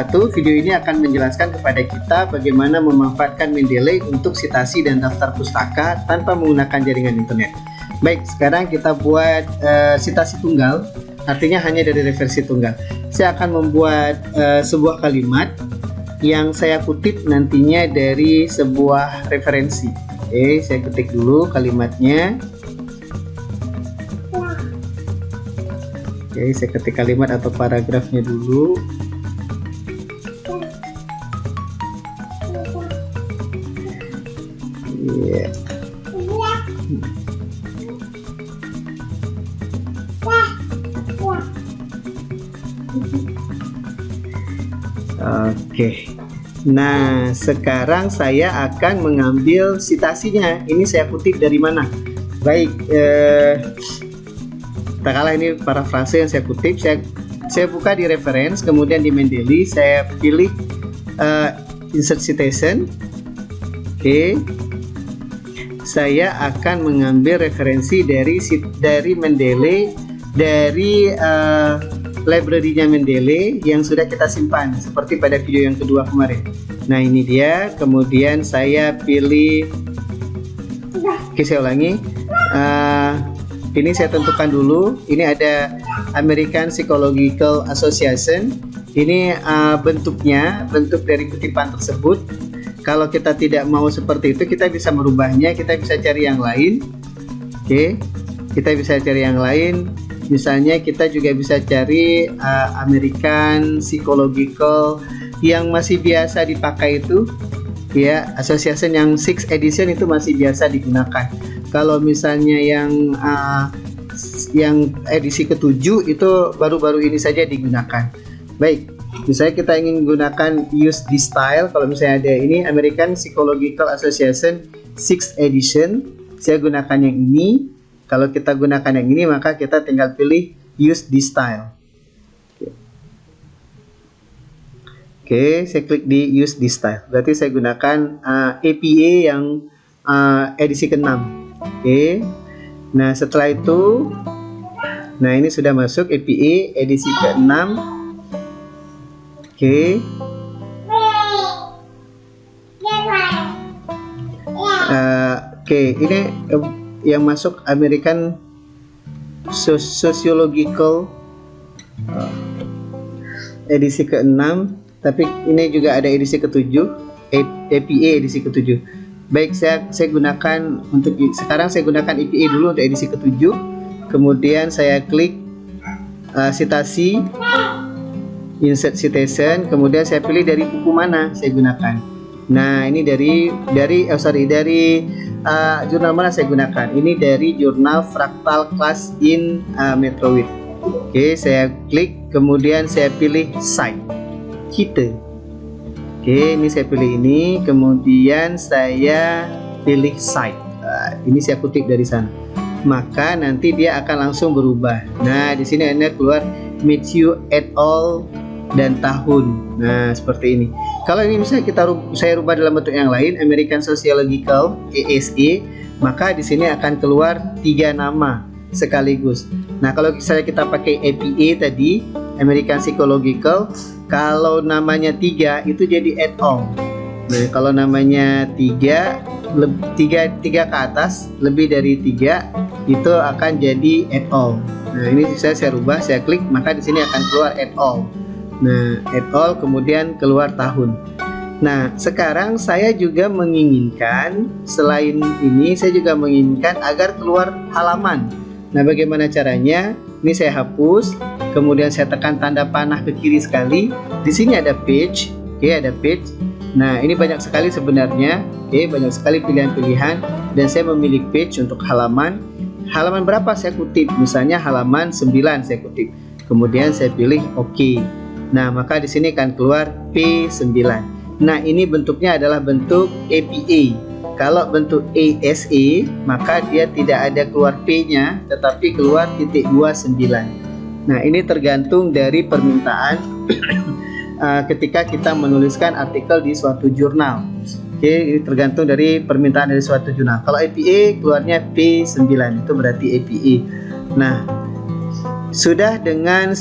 satu, video ini akan menjelaskan kepada kita bagaimana memanfaatkan Mendeley untuk sitasi dan daftar pustaka tanpa menggunakan jaringan internet. Baik, sekarang kita buat sitasi tunggal, artinya hanya dari referensi tunggal. Saya akan membuat sebuah kalimat yang saya kutip nantinya dari sebuah referensi. Oke, saya ketik dulu kalimatnya. Oke, saya ketik kalimat atau paragrafnya dulu. Yeah. Oke. Nah, sekarang saya akan mengambil citasinya. Ini saya kutip dari mana? Baik, tak kalah ini parafrase yang saya kutip. Saya buka di reference, kemudian di Mendeley saya pilih insert citation. Oke. Saya akan mengambil referensi dari Mendeley, dari library-nya Mendeley yang sudah kita simpan seperti pada video yang kedua kemarin. Nah, ini dia. Kemudian saya pilih, oke, saya ulangi. Ini saya tentukan dulu. Ini ada American Psychological Association. Ini bentuknya, bentuk dari kutipan tersebut. Kalau kita tidak mau seperti itu, kita bisa merubahnya. Kita bisa cari yang lain. Oke, kita bisa cari yang lain. Misalnya kita juga bisa cari American Psychological yang masih biasa dipakai itu, ya, Association yang 6th edition itu masih biasa digunakan. Kalau misalnya yang edisi ke-7 itu baru-baru ini saja digunakan. Baik, misalnya kita ingin menggunakan use this style. Kalau misalnya ada ini American Psychological Association 6th edition, saya gunakan yang ini. Kalau kita gunakan yang ini, maka kita tinggal pilih use this style. Oke, saya klik di use this style. Berarti saya gunakan APA yang edisi ke-6. Oke. Nah, setelah itu, nah ini sudah masuk APA edisi ke-6. Oke. Oke, ini yang masuk American Sociological edisi ke-6, tapi ini juga ada edisi ke-7, APA edisi ke-7. Baik, saya gunakan untuk sekarang, saya gunakan APA dulu untuk edisi ke-7. Kemudian saya klik citasi, insert citation, kemudian saya pilih dari buku mana saya gunakan. Nah, ini dari jurnal mana saya gunakan. Ini dari jurnal Fractal Class in Metrowid. Oke, saya klik, kemudian saya pilih cite, cite. Oke, ini saya pilih ini, kemudian saya pilih cite. Ini saya kutip dari sana. Maka nanti dia akan langsung berubah. Nah, di sini Anda keluar Matthew et al. Dan tahun. Nah, seperti ini. Kalau ini misalnya saya rubah dalam bentuk yang lain, American Sociological ASA, maka di sini akan keluar 3 nama sekaligus. Nah, kalau misalnya kita pakai APA tadi, American Psychological, kalau namanya 3 itu jadi et al. Nah, kalau namanya 3 ke atas, lebih dari 3 itu akan jadi et al. Nah, ini saya rubah, saya klik, maka di sini akan keluar et al. Nah, et al, kemudian keluar tahun. Nah, sekarang saya juga menginginkan, selain ini saya juga menginginkan agar keluar halaman. Nah, bagaimana caranya? Ini saya hapus, kemudian saya tekan tanda panah ke kiri sekali. Di sini ada page, oke, ada page. Nah, ini banyak sekali sebenarnya, oke, banyak sekali pilihan-pilihan, dan saya memilih page untuk halaman. Halaman berapa saya kutip? Misalnya halaman 9 saya kutip. Kemudian saya pilih OK. Nah, maka di sini akan keluar P9. Nah, ini bentuknya adalah bentuk APA. Kalau bentuk ASA, maka dia tidak ada keluar P-nya, tetapi keluar titik 29. Nah, ini tergantung dari permintaan ketika kita menuliskan artikel di suatu jurnal. Oke, ini tergantung dari permintaan dari suatu jurnal. Kalau APA keluarnya P9, itu berarti APA. Nah, sudah dengan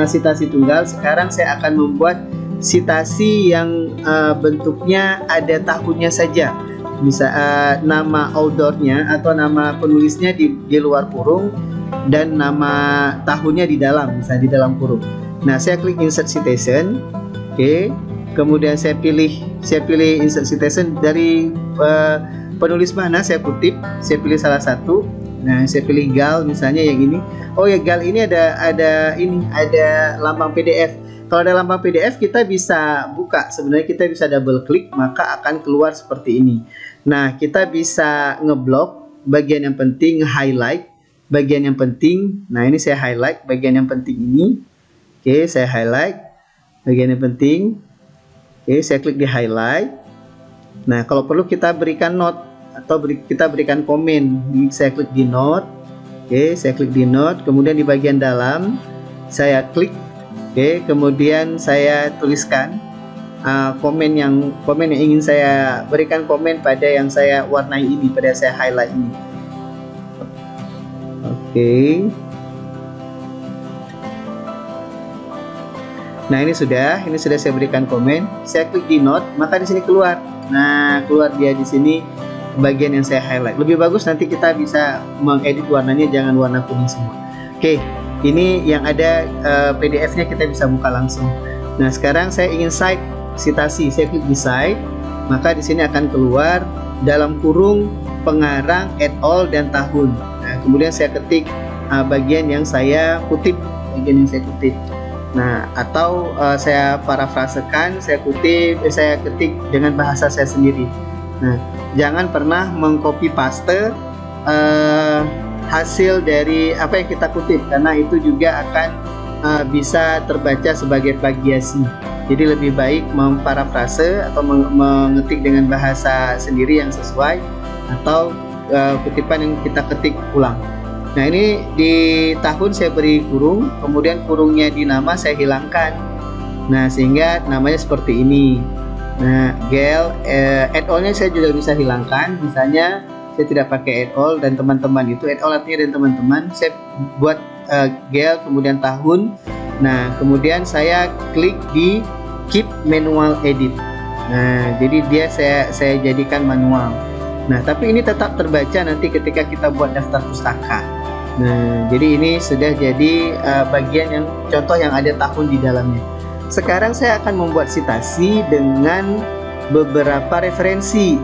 citasi tunggal. Sekarang saya akan membuat citasi yang bentuknya ada tahunnya saja. Bisa nama authornya atau nama penulisnya di luar kurung dan nama tahunnya di dalam, bisa di dalam kurung. Nah, saya klik insert citation. Oke. Kemudian saya pilih insert citation dari penulis mana saya kutip. Saya pilih salah satu. Nah, saya pilih Gal misalnya yang ini. Oh ya, Gal ini ada lambang PDF. Kalau ada lambang PDF kita bisa buka. Sebenarnya kita bisa double klik maka akan keluar seperti ini. Nah, kita bisa ngeblok bagian yang penting, highlight bagian yang penting. Nah, ini saya highlight bagian yang penting ini. Oke, saya highlight bagian yang penting. Oke, saya klik di highlight. Nah, kalau perlu kita berikan note atau kita berikan komen. Saya klik di note. Oke, saya klik di note. Kemudian di bagian dalam saya klik. Oke, kemudian saya tuliskan komen yang ingin saya berikan komen pada yang saya warnai ini, pada saya highlight ini. Oke. Nah, ini sudah saya berikan komen. Saya klik di note, maka di sini keluar. Nah, keluar dia di sini bagian yang saya highlight. Lebih bagus nanti kita bisa mengedit warnanya, jangan warna kuning semua. Oke, ini yang ada PDF-nya kita bisa buka langsung. Nah, sekarang saya ingin cite citasi. Saya klik di cite, maka di sini akan keluar dalam kurung pengarang, et al dan tahun. Nah, kemudian saya ketik bagian yang saya kutip, Nah, atau saya parafrasekan, saya ketik dengan bahasa saya sendiri. Nah, jangan pernah mengcopy paste hasil dari apa yang kita kutip, karena itu juga akan bisa terbaca sebagai plagiasi. Jadi lebih baik memparafrase atau mengetik dengan bahasa sendiri yang sesuai, atau kutipan yang kita ketik ulang. Nah, ini di tahun saya beri kurung, kemudian kurungnya di nama saya hilangkan. Nah, sehingga namanya seperti ini. Nah, Gel, et al-nya saya juga bisa hilangkan. Misalnya saya tidak pakai et al dan teman-teman itu. Et al artinya dan teman-teman. Saya buat Gel kemudian tahun. Nah, kemudian saya klik di keep manual edit. Nah, jadi dia saya jadikan manual. Nah, tapi ini tetap terbaca nanti ketika kita buat daftar pustaka. Nah, jadi ini sudah jadi bagian yang contoh yang ada tahun di dalamnya. Sekarang saya akan membuat citasi dengan beberapa referensi.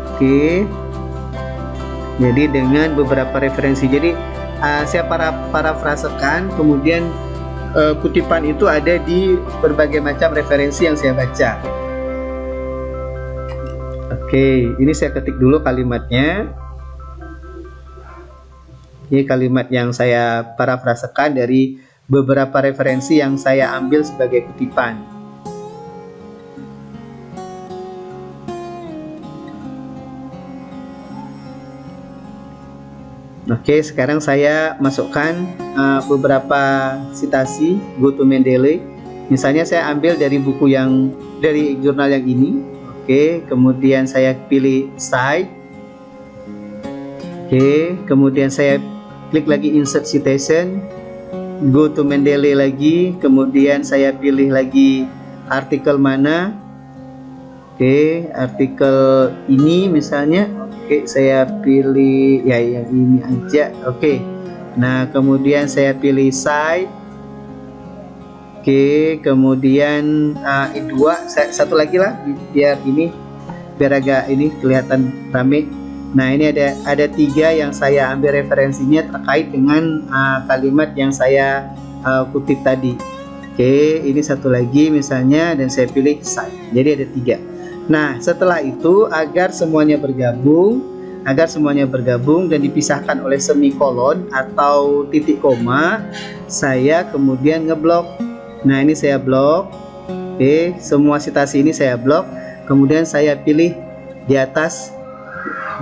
Oke. Jadi dengan beberapa referensi. Jadi saya parafrasekan, kemudian kutipan itu ada di berbagai macam referensi yang saya baca. Oke, ini saya ketik dulu kalimatnya. Ini kalimat yang saya parafrasekan dari beberapa referensi yang saya ambil sebagai kutipan. Oke, sekarang saya masukkan beberapa citasi go to Mendeley. Misalnya saya ambil dari buku dari jurnal yang ini. Oke, kemudian saya pilih cite. Oke, kemudian saya klik lagi insert citation, go to Mendeley lagi, kemudian saya pilih lagi artikel mana. Oke, artikel ini misalnya. Oke, saya pilih ya yang ini aja. Oke. Nah, kemudian saya pilih cite. Oke, kemudian satu lagi lah biar agak ini kelihatan rame. Nah, ini ada 3 yang saya ambil referensinya terkait dengan kalimat yang saya kutip tadi. Oke, ini satu lagi misalnya, dan saya pilih cite. Jadi ada 3. Nah, setelah itu agar semuanya bergabung dan dipisahkan oleh semikolon atau titik koma, saya kemudian ngeblok. Nah, ini saya blok. Oke, semua citasi ini saya blok. Kemudian saya pilih di atas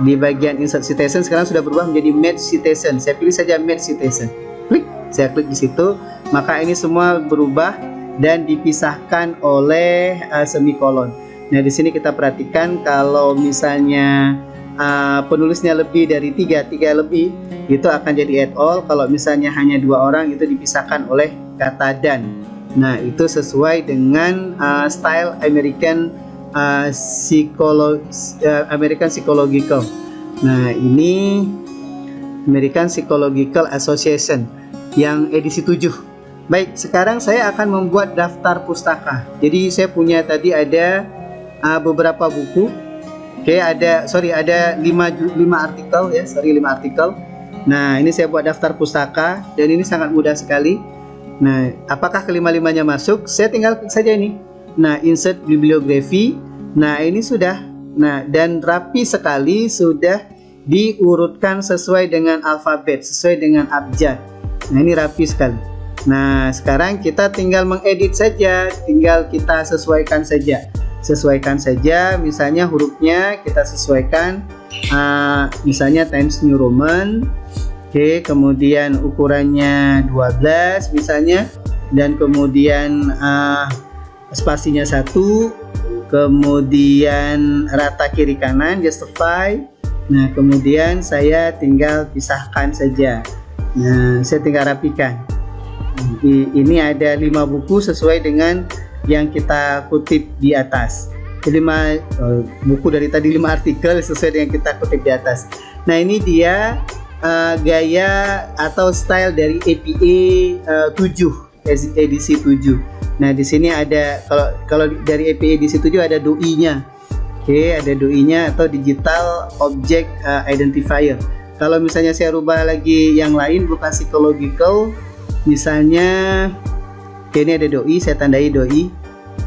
di bagian insert citation, sekarang sudah berubah menjadi match citation. Saya pilih saja match citation. Saya klik di situ, maka ini semua berubah dan dipisahkan oleh semikolon. Nah, di sini kita perhatikan kalau misalnya penulisnya lebih dari tiga lebih, itu akan jadi et al. Kalau misalnya hanya 2 orang, itu dipisahkan oleh kata dan. Nah, itu sesuai dengan style American Psychological. Nah, ini American Psychological Association yang edisi 7. Baik, sekarang saya akan membuat daftar pustaka. Jadi saya punya tadi ada beberapa buku. Oke, ada 5 artikel ya, 5 artikel. Nah, ini saya buat daftar pustaka dan ini sangat mudah sekali. Nah, apakah kelima-limanya masuk? Saya tinggal klik saja ini. Nah, insert bibliografi. Nah, ini sudah. Nah, dan rapi sekali, sudah diurutkan sesuai dengan alfabet, sesuai dengan abjad. Nah, ini rapi sekali. Nah, sekarang kita tinggal mengedit saja, tinggal kita sesuaikan saja. Misalnya hurufnya kita sesuaikan, misalnya Times New Roman. Oke, kemudian ukurannya 12 misalnya, dan kemudian spasinya 1, kemudian rata kiri kanan, justify. Nah, kemudian saya tinggal pisahkan saja. Nah, saya tinggal rapikan. Ini ada 5 buku sesuai dengan yang kita kutip di atas. 5 buku dari tadi, 5 artikel sesuai dengan kita kutip di atas. Nah, ini dia gaya atau style dari APA 7, edisi 7. Nah, di sini ada, kalau dari APA edisi 7 ada DOI-nya. Oke, ada DOI-nya atau Digital Object Identifier. Kalau misalnya saya rubah lagi yang lain, bukan psychological, misalnya ini ada DOI, saya tandai DOI.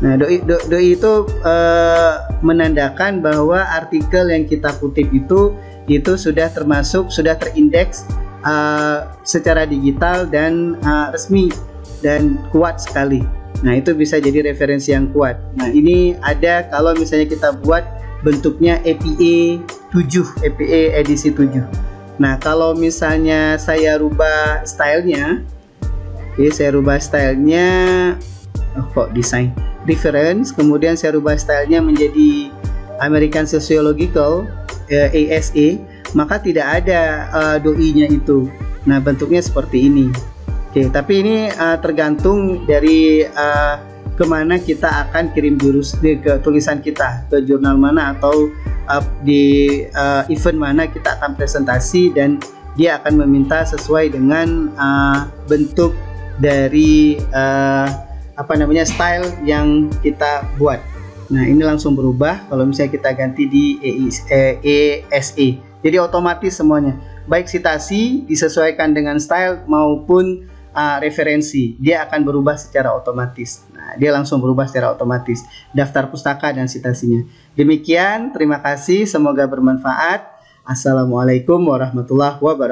Nah, DOI itu menandakan bahwa artikel yang kita kutip itu sudah terindeks secara digital dan resmi dan kuat sekali. Nah, itu bisa jadi referensi yang kuat. Nah, ini ada kalau misalnya kita buat bentuknya APA 7, APA edisi 7. Nah, kalau misalnya saya rubah stylenya, oke, saya rubah stylenya, desain reference, kemudian saya rubah stylenya menjadi American Sociological ASA, maka tidak ada DOI-nya itu. Nah, bentuknya seperti ini. Oke, tapi ini tergantung dari kemana kita akan kirim ke tulisan kita, ke jurnal mana atau di event mana kita akan presentasi, dan dia akan meminta sesuai dengan bentuk dari style yang kita buat. Nah, ini langsung berubah kalau misalnya kita ganti di ASA. Jadi otomatis semuanya, baik sitasi disesuaikan dengan style maupun referensi, dia akan berubah secara otomatis. Nah, dia langsung berubah secara otomatis, daftar pustaka dan sitasinya. Demikian, terima kasih, semoga bermanfaat. Assalamualaikum warahmatullahi wabarakatuh.